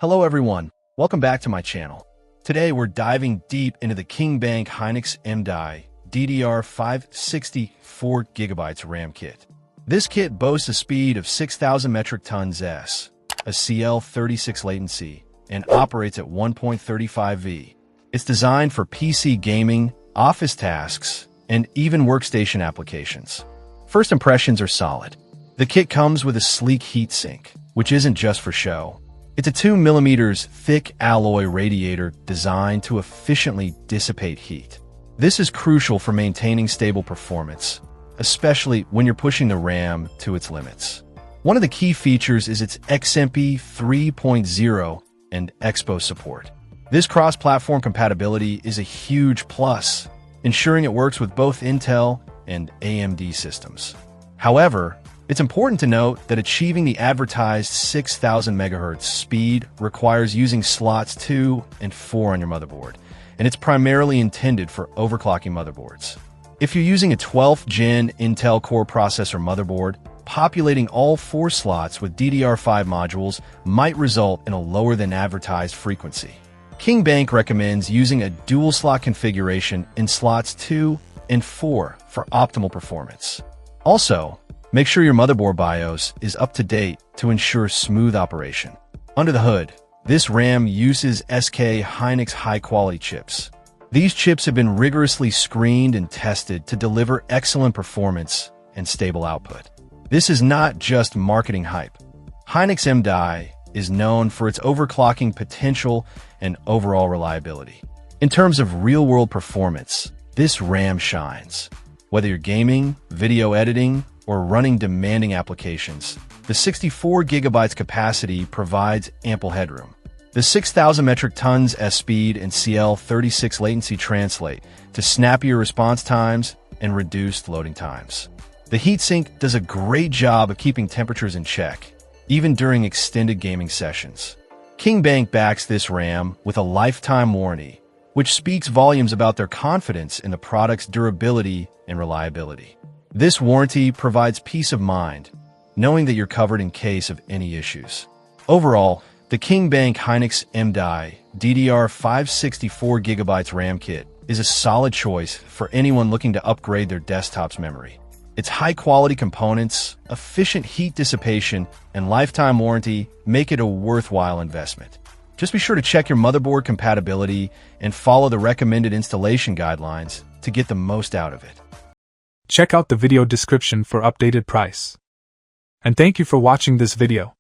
Hello everyone, welcome back to my channel. Today we're diving deep into the KingBank Hynix MDI DDR5 64GB RAM kit. This kit boasts a speed of 6,000 metric tons s, a CL36 latency, and operates at 1.35 V. It's designed for PC gaming, office tasks, and even workstation applications. First impressions are solid. The kit comes with a sleek heatsink, which isn't just for show. It's a 2mm thick alloy radiator designed to efficiently dissipate heat. This is crucial for maintaining stable performance, especially when you're pushing the RAM to its limits. One of the key features is its XMP 3.0 and Expo support. This cross-platform compatibility is a huge plus, ensuring it works with both Intel and AMD systems. However, it's important to note that achieving the advertised 6,000 MHz speed requires using slots 2 and 4 on your motherboard, and it's primarily intended for overclocking motherboards. If you're using a 12th Gen Intel Core processor motherboard, populating all 4 slots with DDR5 modules might result in a lower than advertised frequency. KingBank recommends using a dual slot configuration in slots 2 and 4 for optimal performance. Also, make sure your motherboard BIOS is up to date to ensure smooth operation. Under the hood, this RAM uses SK Hynix high-quality chips. These chips have been rigorously screened and tested to deliver excellent performance and stable output. This is not just marketing hype. Hynix MDI is known for its overclocking potential and overall reliability. In terms of real-world performance, this RAM shines. Whether you're gaming, video editing, or running demanding applications, the 64GB capacity provides ample headroom. The 6,000 metric tons S speed and CL36 latency translate to snappier response times and reduced loading times. The heatsink does a great job of keeping temperatures in check, even during extended gaming sessions. KingBank backs this RAM with a lifetime warranty, which speaks volumes about their confidence in the product's durability and reliability. This warranty provides peace of mind, knowing that you're covered in case of any issues. Overall, the KingBank Hynix MDI DDR5 64GB RAM kit is a solid choice for anyone looking to upgrade their desktop's memory. Its high-quality components, efficient heat dissipation, and lifetime warranty make it a worthwhile investment. Just be sure to check your motherboard compatibility and follow the recommended installation guidelines to get the most out of it. Check out the video description for updated price. And thank you for watching this video.